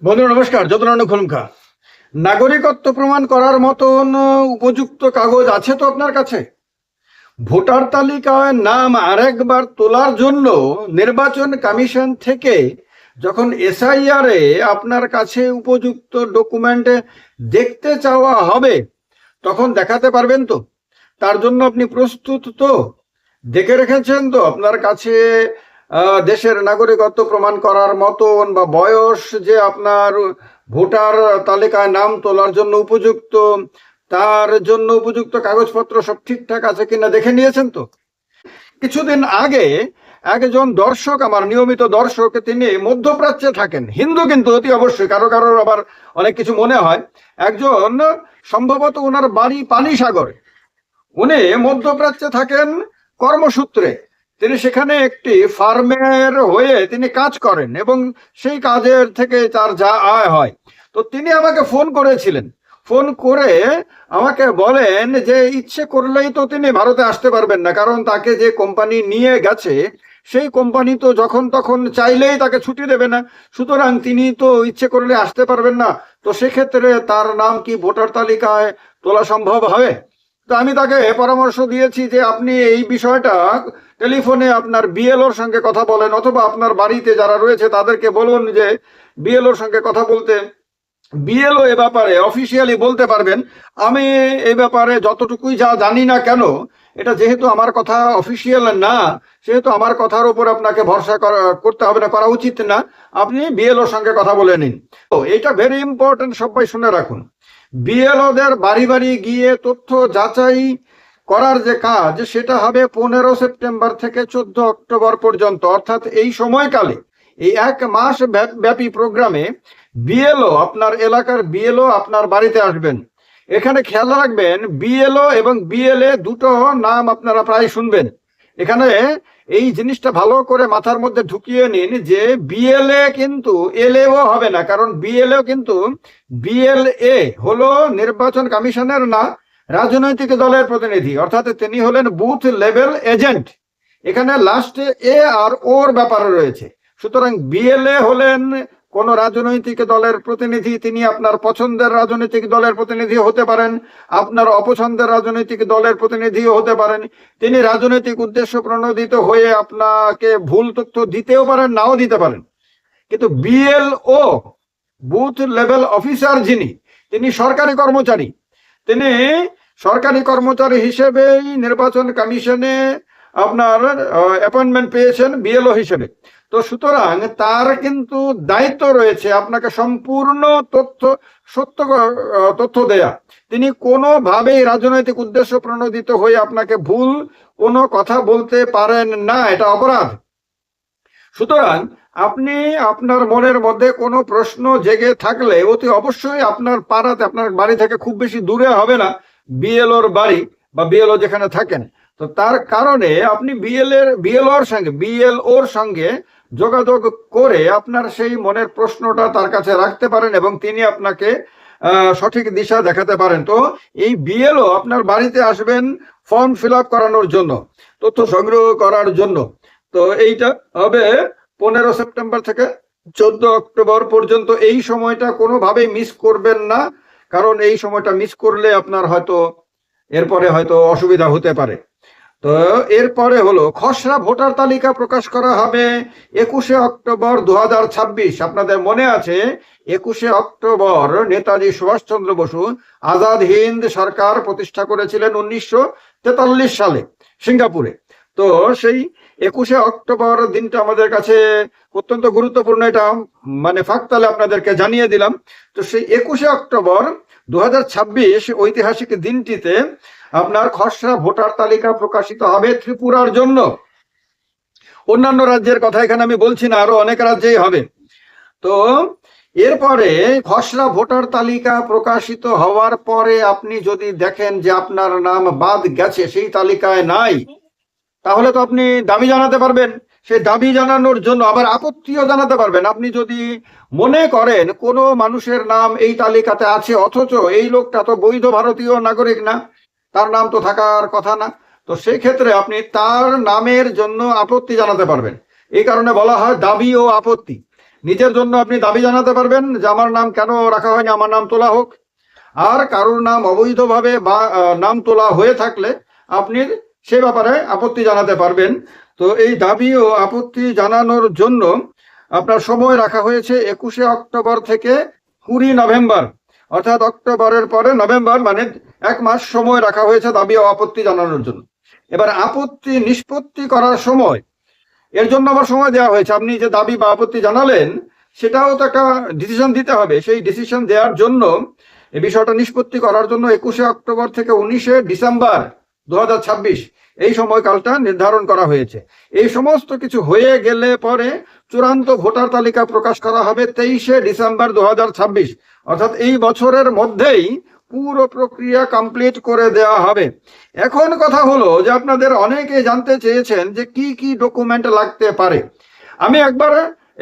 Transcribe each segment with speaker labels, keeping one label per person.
Speaker 1: বন্ধুরা নমস্কার। যতন খুলুমখা নাগরিকত্ব প্রমাণ করার মতন উপযুক্ত কাগজ আছে তো আপনার কাছে? ভোটার তালিকায় নাম আরেকবার তোলার জন্য নির্বাচন কমিশন থেকে যখন এসআইআর এ আপনার কাছে উপযুক্ত ডকুমেন্ট দেখতে চাওয়া হবে, তখন দেখাতে পারবেন তো? তার জন্য আপনি প্রস্তুত তো? দেখে রেখেছেন তো আপনার কাছে দেশের নাগরিকত্ব প্রমাণ করার মতন বা বয়স যে আপনার ভোটার তালিকায় নাম তোলার জন্য উপযুক্ত, তার জন্য উপযুক্ত কাগজপত্র সব ঠিকঠাক আছে কিনা দেখে নিয়েছেন তো? কিছুদিন আগে একজন দর্শক, আমার নিয়মিত দর্শক, তিনি মধ্যপ্রাচ্যে থাকেন, হিন্দু কিন্তু অতি অবশ্যই, কারো কারোর আবার অনেক কিছু মনে হয়। একজন, সম্ভবত ওনার বাড়ি পানিসাগরে, উনি মধ্যপ্রাচ্যে থাকেন কর্মসূত্রে। তিনি সেখানে একটি ফার্মের হয়ে তিনি কাজ করেন এবং সেই কাজের থেকে তার যা আয় হয়। তো তিনি আমাকে ফোন করেছিলেন। ফোন করে আমাকে বলেন যে ইচ্ছে করলেই তো তিনি ভারতে আসতে পারবেন না, কারণ তাকে যে কোম্পানি নিয়ে গেছে সেই কোম্পানি তো যখন তখন চাইলেই তাকে ছুটি দেবে না, সুতরাং তিনি তো ইচ্ছে করলে আসতে পারবেন না। তো সেক্ষেত্রে তার নাম কি ভোটার তালিকায় তোলা সম্ভব হবে? তো আমি তাকে পরামর্শ দিয়েছি যে আপনি এই বিষয়টা টেলিফোনে আপনার বিএলওর সঙ্গে কথা বলেন, অথবা আপনার বাড়িতে যারা রয়েছে তাদেরকে বলুন যে বিএলওর সঙ্গে কথা বলতে। বিএলও এ ব্যাপারে অফিসিয়ালি বলতে পারবেন। আমি এই ব্যাপারে যতটুকুই যা জানি না কেন, এটা যেহেতু আমার কথা অফিসিয়াল না, সেহেতু আমার কথার উপর আপনাকে ভরসা করতে হবে না, করা উচিত না। আপনি বিএলওর সঙ্গে কথা বলে নিন। তো এটা ভেরি ইম্পর্টেন্ট, সবাই শুনে রাখুন। বিএলওদের বাড়ি বাড়ি গিয়ে তথ্য যাচাই করার যে কাজ, সেটা হবে 15 সেপ্টেম্বর থেকে 14 অক্টোবর পর্যন্ত, অর্থাৎ এই সময়কালে, এই 1 মাস ব্যাপী প্রোগ্রামে বিএলও, আপনার এলাকার বিএলও আপনার বাড়িতে আসবেন। এখানে খেয়াল রাখবেন, বিএলও এবং বিএলএ দুটো নাম আপনারা প্রায় শুনবেন। এখানে এই জিনিসটা ভালো করে মাথার মধ্যে ঢুকিয়ে নিন যে বিএলএ কিন্তু এলএও হবে না, কারণ বিএলএ কিন্তু, বিএলএ হলো নির্বাচন কমিশনের না, রাজনৈতিক দলের প্রতিনিধি, অর্থাৎ তিনি হলেন বুথ লেভেল এজেন্ট। এখানে লাস্টে এ আর ওর ব্যাপার রয়েছে। সুতরাং বিএলএ হলেন কোন রাজনৈতিক দলের প্রতিনিধি, তিনি আপনার পছন্দের রাজনৈতিক দলের প্রতিনিধি হতে পারেন, আপনার অপছন্দের রাজনৈতিক দলের প্রতিনিধিও হতে পারেন। তিনি রাজনৈতিক উদ্দেশ্য প্রণোদিত হয়ে আপনাকে ভুল তথ্য দিতেও পারেন, নাও দিতে পারেন। কিন্তু বিএলও, বুথ লেভেল অফিসার, যিনি, তিনি সরকারি কর্মচারী। তিনি সরকারি কর্মচারী হিসেবেই নির্বাচন কমিশনে আপনার অ্যাপয়েন্টমেন্ট পেয়েছেন বিএলও হিসেবে। তো সুতরাং তার কিন্তু দায়িত্ব রয়েছে আপনাকে সম্পূর্ণ সত্য তথ্য দেয়া। তিনি কোনোভাবেই রাজনৈতিক উদ্দেশ্য প্রণোদিত হয়ে আপনাকে ভুল কোনো কথা বলতে পারেন না, এটা অপরাধ। সুতরাং আপনি আপনার মনের মধ্যে কোনো প্রশ্ন জেগে থাকলে অতি অবশ্যই আপনার পাড়াতে, আপনার বাড়ি থেকে খুব বেশি দূরে হবে না বিএলওর বাড়ি বা বিএলও যেখানে থাকেন। তো তার কারণে আপনি বিএলওর সঙ্গে যোগাযোগ করে আপনার সেই মনের প্রশ্নটা তার কাছে রাখতে পারেন এবং তিনি আপনাকে সঠিক দিশা দেখাতে পারেন। তো এই বিএলও আপনার বাড়িতে আসবেন ফর্ম ফিল আপ করানোর জন্য, তথ্য সংগ্রহ করার জন্য। তো এইটা হবে 15 সেপ্টেম্বর থেকে 14 অক্টোবর পর্যন্ত। এই সময়টা কোনোভাবেই মিস করবেন না, কারণ এই সময়টা মিস করলে আপনার হয়তো এরপরে হয়তো অসুবিধা হতে পারে। তো এরপরে হলো খসড়া ভোটার তালিকা প্রকাশ করা হবে 21 অক্টোবর 2026। আপনাদের মনে আছে 21 অক্টোবর নেতাজি সুভাষচন্দ্র বসু আজাদ হিন্দ সরকার প্রতিষ্ঠা করেছিলেন 1943 সালে সিঙ্গাপুরে। তো সেই 21 অক্টোবর দিনটা আমাদের কাছে অত্যন্ত গুরুত্বপূর্ণ, এটা মানে ফাঁকতালে আপনাদেরকে জানিয়ে দিলাম। তো সেই 21 অক্টোবর 2026 ঐতিহাসিক দিনটিতে আপনার খসড়া ভোটার তালিকা প্রকাশিত হবে ত্রিপুরার জন্য। অন্যান্য রাজ্যের কথা এখানে আমি বলছি না, আরো অনেক রাজ্যেই হবে। তো এরপরে খসড়া ভোটার তালিকা প্রকাশিত হওয়ার পরে আপনি যদি দেখেন যে আপনার নাম বাদ গেছে, সেই তালিকায় নাই, তাহলে তো আপনি দাবি জানাতে পারবেন। সেই দাবি জানানোর জন্য আবার আপত্তিও জানাতে পারবেন। আপনি যদি মনে করেন কোনো মানুষের নাম এই তালিকাতে আছে অথচ এই লোকটা তো বৈধ ভারতীয় নাগরিক না, তার নাম তো থাকার কথা না, তো সেই ক্ষেত্রে আপনি তার নামের জন্য আপত্তি জানাতে পারবেন। এই কারণে বলা হয় দাবি ও আপত্তি। নিজের জন্য আপনি দাবি জানাতে পারবেন যে আমার নাম কেন রাখা হয়নি, আমার নাম তোলা হোক। আর কারোর নাম অবৈধভাবে বা নাম তোলা হয়ে থাকলে আপনি সে ব্যাপারে আপত্তি জানাতে পারবেন। তো এই দাবি ও আপত্তি জানানোর জন্য আপনার সময় রাখা হয়েছে 21শে অক্টোবর থেকে 20 নভেম্বর, অর্থাৎ অক্টোবরের পরে নভেম্বর, মানে 1 মাস সময় রাখা হয়েছে দাবি ও আপত্তি জানানোর জন্য। এবার আপত্তি নিষ্পত্তি করার সময় এর জন্য আবার সময় দেওয়া হয়েছে। আপনি যে দাবি বা আপত্তি জানালেন সেটাও তো একটা ডিসিশন দিতে হবে। সেই ডিসিশন দেওয়ার জন্য এই বিষয়টা নিষ্পত্তি করার জন্য 21শে অক্টোবর থেকে 19শে ডিসেম্বর 2026 এই সময়কালটা নির্ধারণ করা হয়েছে। এই সমস্ত কিছু হয়ে গেলে পরে চূড়ান্ত ভোটার তালিকা প্রকাশ করা হবে 23শে ডিসেম্বর 2026, অর্থাৎ এই বছরের মধ্যেই পুরো প্রক্রিয়া কমপ্লিট করে দেওয়া হবে। এখন কথা হলো যে আপনাদের অনেকে জানতে চেয়েছেন যে কি কি ডকুমেন্ট লাগতে পারে। আমি একবার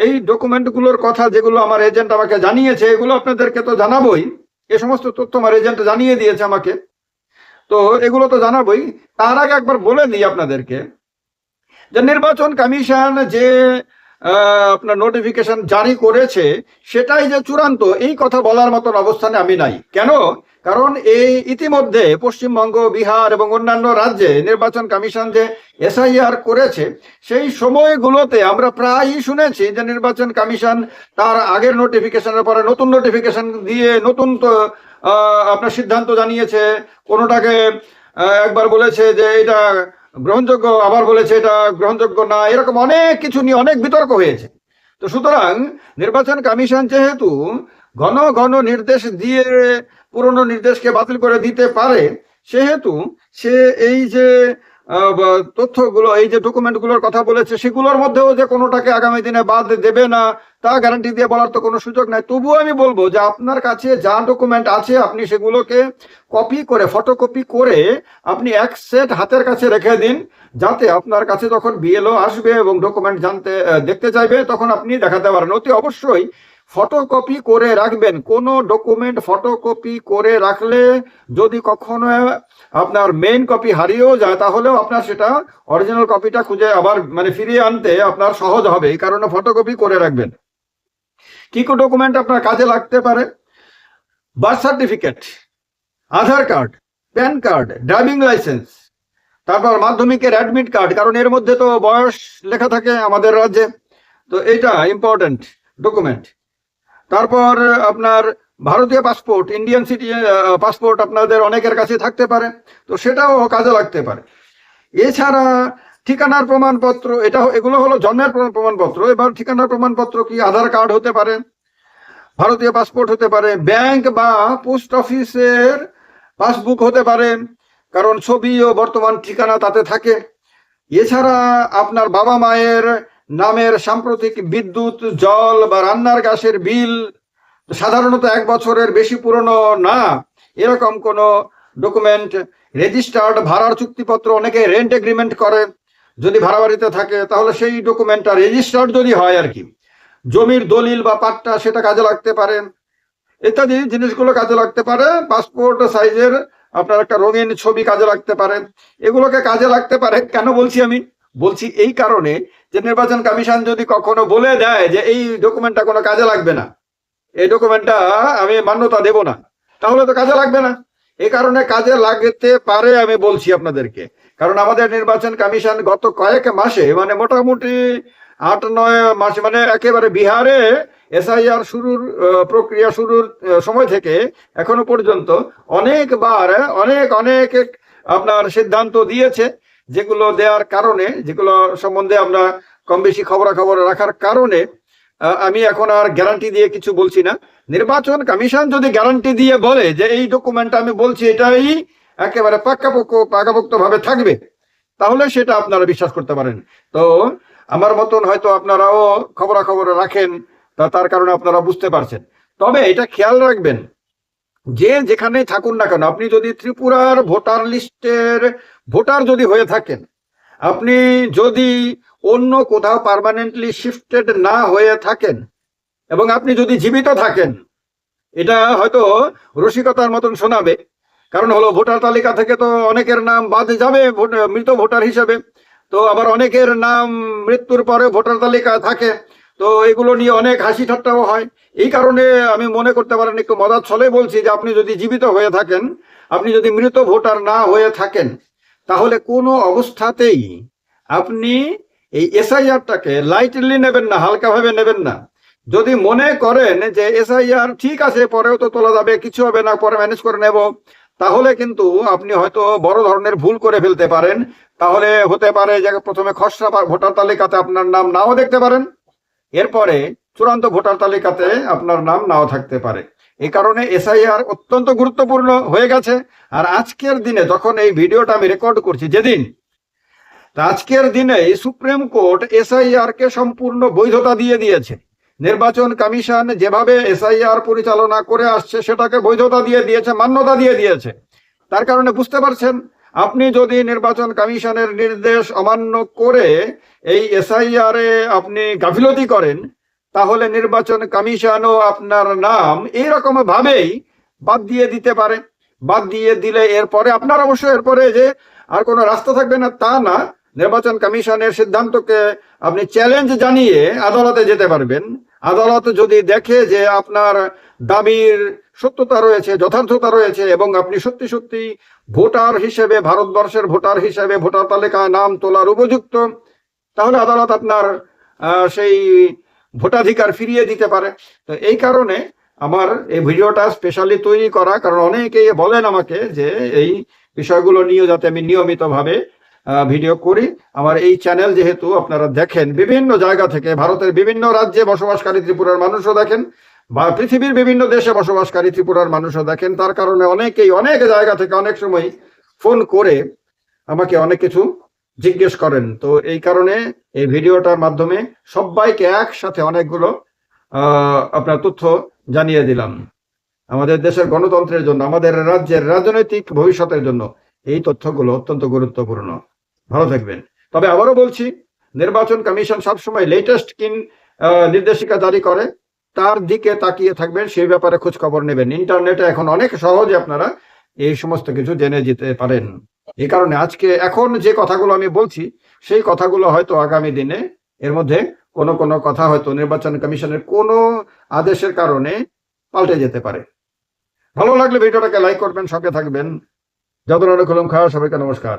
Speaker 1: এই ডকুমেন্টগুলোর কথা যেগুলো আমার এজেন্ট আমাকে জানিয়েছে এগুলো আপনাদেরকে তো জানাবোই। এ সমস্ত তথ্য আমার এজেন্ট জানিয়ে দিয়েছে আমাকে, তো এগুলো তো জানাবোই। তার আগে একবার বলে দিই আপনাদেরকে যে নির্বাচন কমিশন যে আপনার নোটিফিকেশন জারি করেছে সেটাই যে চূড়ান্ত এই কথা বলার মতন অবস্থানে আমি নাই। কেন? কারণ এই ইতিমধ্যে পশ্চিমবঙ্গ, বিহার এবং অন্যান্য রাজ্যে নির্বাচন কমিশন যে এসআইআর করেছে সেই সময়গুলোতে আমরা প্রায়ই শুনেছি যে নির্বাচন কমিশন তার আগের নোটিফিকেশনের পরে নতুন নোটিফিকেশন দিয়ে নতুন তো আপনার সিদ্ধান্ত জানিয়েছে। কোনোটাকে একবার বলেছে যে এটা গ্রহণযোগ্য, আবার বলেছে এটা গ্রহণযোগ্য না, এরকম অনেক কিছু নিয়ে অনেক বিতর্ক হয়েছে। তো সুতরাং নির্বাচন কমিশন যেহেতু ঘন ঘন নির্দেশ দিয়ে পুরনো নির্দেশকে বাতিল করে দিতে পারে, সেহেতু সে এই যে তথ্যগুলো, এই যে ডকুমেন্টগুলোর কথা বলেছে সেগুলোর মধ্যেও যে কোনোটাকে আগামী দিনে বাদ দেবে না তা গ্যারান্টি দিয়ে বলার তো কোনো সুযোগ নাই। তবুও আমি বলবো যে আপনার কাছে যা ডকুমেন্ট আছে আপনি সেগুলোকে কপি করে, ফটোকপি করে আপনি এক সেট হাতের কাছে রেখে দিন, যাতে আপনার কাছে যখন বিএলও আসবে এবং ডকুমেন্ট দেখতে চাইবে তখন আপনি দেখাতে পারেন। অতি অবশ্যই ফটোকপি করে রাখবেন। কোনো ডকুমেন্ট ফটোকপি করে রাখলে যদি কখনো আপনার মেইন কপি হারিয়েও যায় তাহলেও আপনার সেটা অরিজিনাল কপিটা খুঁজে আবার মানে ফিরিয়ে আনতে আপনার সহজ হবে, এই কারণে ফটোকপি করে রাখবেন। কি কি ডকুমেন্ট আপনার কাজে লাগতে পারে? Birth certificate, Aadhaar card, PAN card, driving licence, তারপর মাধ্যমিকের অ্যাডমিট কার্ড, কারণ এর মধ্যে তো বয়স লেখা থাকে আমাদের রাজ্যে, তো এটা ইম্পর্টেন্ট ডকুমেন্ট। তারপর আপনার ভারতীয় পাসপোর্ট, ইন্ডিয়ান সিটিজেন পাসপোর্ট আপনাদের অনেকের কাছে থাকতে পারে, তো সেটাও কাজে লাগতে পারে। এছাড়া ঠিকানার প্রমাণপত্র, এগুলো হলো জন্মের প্রমাণপত্র। এবার ঠিকানার প্রমাণপত্র কি? আধার কার্ড হতে পারে, ভারতীয় পাসপোর্ট হতে পারে, ব্যাংক বা পোস্ট অফিসের পাসবুক হতে পারে, কারণ ছবি ও বর্তমান ঠিকানা তাতে থাকে। এছাড়া আপনার বাবা মায়ের নামের সাম্প্রতিক বিদ্যুৎ, জল বা রান্নার গ্যাসের বিল, সাধারণত 1 বছরের বেশি পুরনো না এরকম কোনো ডকুমেন্ট, রেজিস্টার্ড ভাড়ার চুক্তিপত্র, অনেকে রেন্ট এগ্রিমেন্ট করে যদি ভাড়া বাড়িতে থাকে তাহলে সেই ডকুমেন্টটা রেজিস্টার্ড যদি হয় আর কি, জমির দলিল বা পাট্টা সেটা কাজে লাগতে পারে, ইত্যাদি জিনিসগুলো কাজে লাগতে পারে। পাসপোর্ট সাইজের আপনার একটা রঙিন ছবি কাজে লাগতে পারে। এগুলোকে কাজে লাগতে পারে কেন বলছি? আমি বলছি এই কারণে যে নির্বাচন কমিশন যদি কখনো বলে দেয় যে এই ডকুমেন্টটা কোনো কাজে লাগবে না, এই ডকুমেন্টটা আমি মান্যতা দেব না, তাহলে তো কাজে লাগবে না। এই কারণে কাজে লাগতে পারে আমি বলছি আপনাদেরকে। কারণ আমাদের নির্বাচন কমিশন গত কয়েক মাসে, মানে মোটামুটি 8-9 মাস, মানে একেবারে বিহারে এসআইআর শুরুর প্রক্রিয়া শুরুর সময় থেকে এখনো পর্যন্ত অনেকবার অনেক আপনার সিদ্ধান্ত দিয়েছে, যেগুলো দেওয়ার কারণে, যেগুলো সম্বন্ধে আমরা কম বেশি খবরাখবর রাখার কারণে আমি এখন আর গ্যারান্টি দিয়ে কিছু বলছি না। নির্বাচন কমিশন যদি গ্যারান্টি দিয়ে বলে যে এই ডকুমেন্ট আমি বলছি এটাই একেবারে পাকাপোক্ত ভাবে থাকবে, তাহলে সেটা আপনারা বিশ্বাস করতে পারেন। তো আমার মতন হয়তো আপনারাও খবরাখবর রাখেন, তার কারণে আপনারা বুঝতে পারছেন। তবে এটা খেয়াল রাখবেন যে যেখানেই থাকুন না কেন, আপনি যদি ত্রিপুরার ভোটার লিস্টের ভোটার যদি হয়ে থাকেন, আপনি যদি অন্য কোথাও পার্মানেন্টলি শিফটেড না হয়ে থাকেন এবং আপনি যদি জীবিত থাকেন, এটা হয়তো রসিকতার মতন শোনাবে, কারণ হলো ভোটার তালিকা থেকে তো অনেকের নাম বাদ যাবে মৃত ভোটার হিসেবে, তো আবার অনেকের নাম মৃত্যুর পরে ভোটার তালিকা থাকে। তো এগুলো নিয়ে অনেক হাসি ঠাট্টাও হয়। এই কারণে আমি মনে করতে পারেন একটু মজার ছলে বলছি যে আপনি যদি জীবিত হয়ে থাকেন, আপনি যদি মৃত ভোটার না হয়ে থাকেন, তাহলে কোনো অবস্থাতেই আপনি এই এসআইআরটাকে লাইটলি নেবেন না, হালকাভাবে নেবেন না। যদি মনে করেন যে এসআইআর ঠিক আছে, পরেও তো তোলা যাবে, কিছু হবে না, পরে ম্যানেজ করে নেব, তাহলে কিন্তু আপনি হয়তো বড় ধরনের ভুল করে ফেলতে পারেন। তাহলে হতে পারে যে প্রথমে খসড়া ভোটার তালিকাতে আপনার নাম নাও দেখতে পারেন, এরপরে চূড়ান্ত ভোটার তালিকাতে আপনার নাম নাও থাকতে পারে। এই কারণে এসআইআর অত্যন্ত গুরুত্বপূর্ণ হয়ে গেছে। আর আজকের দিনে যখন এই ভিডিওটা আমি রেকর্ড করছি, যেদিন, তা আজকের দিনে সুপ্রিম কোর্ট এসআইআর কে সম্পূর্ণ বৈধতা দিয়ে দিয়েছে। নির্বাচন কমিশন যেভাবে এসআইআর পরিচালনা করে আসছে সেটাকে বৈধতা দিয়ে দিয়েছে, মান্যতা দিয়ে দিয়েছে। তার কারণে বুঝতে পারছেন, আপনি যদি নির্বাচন কমিশনের নির্দেশ অমান্য করে এই এসআইআর এ আপনি গাফিলতি করেন, তাহলে নির্বাচন কমিশনও আপনার নাম এইরকম ভাবেই বাদ দিয়ে দিতে পারে। বাদ দিয়ে দিলে এরপরে আপনার অবশ্য এরপরে যে আর কোনো রাস্তা থাকবে না তা না, নির্বাচন কমিশনের সিদ্ধান্তকে আপনি চ্যালেঞ্জ জানিয়ে আদালতে যেতে পারবেন। আদালত যদি দেখে যে আপনার দাবির সত্যতা রয়েছে, যথার্থতা রয়েছে, এবং আপনি সত্যি সত্যি ভোটার হিসেবে, ভারতবর্ষের ভোটার হিসেবে ভোটার তালিকায় নাম তোলার উপযুক্ত, তাহলে আদালত আপনার সেই ভোটাধিকার ফিরিয়ে দিতে পারে। তো এই কারণে আমার এই ভিডিওটা স্পেশালি তৈরি করা, কারণ অনেকেই বলেন আমাকে যে এই বিষয়গুলো নিয়ে যাতে আমি নিয়মিতভাবে ভিডিও করি। আমার এই চ্যানেল যেহেতু আপনারা দেখেন বিভিন্ন জায়গা থেকে, ভারতের বিভিন্ন রাজ্যে বসবাসকারী ত্রিপুরার মানুষও দেখেন, বা পৃথিবীর বিভিন্ন দেশে বসবাসকারী ত্রিপুরার মানুষও দেখেন, তার কারণে অনেকেই অনেক জায়গা থেকে অনেক সময় ফোন করে আমাকে অনেক কিছু জিজ্ঞেস করেন। তো এই কারণে এই ভিডিওটার মাধ্যমে সবাইকে একসাথে অনেকগুলো আপনার তথ্য জানিয়ে দিলাম। আমাদের দেশের গণতন্ত্রের জন্য, আমাদের রাজ্যের রাজনৈতিক ভবিষ্যতের জন্য এই তথ্যগুলো অত্যন্ত গুরুত্বপূর্ণ। ভালো থাকবেন। তবে আবারও বলছি, নির্বাচন কমিশন সবসময় লেটেস্ট নির্দেশিকা জারি করে, তার দিকে তাকিয়ে থাকবেন, সেই ব্যাপারে খোঁজ খবর নেবেন। ইন্টারনেটে এখন অনেক সহজে আপনারা এই সমস্ত কিছু জেনে যেতে পারেন। এই কারণে আজকে এখন যে কথাগুলো আমি বলছি, সেই কথাগুলো হয়তো আগামী দিনে এর মধ্যে কোনো কোনো কথা হয়তো নির্বাচন কমিশনের কোনো আদেশের কারণে পাল্টে যেতে পারে। ভালো লাগলে ভিডিওটাকে লাইক করবেন, সঙ্গে থাকবেন। যতক্ষণ খাওয়া, সবাইকে নমস্কার।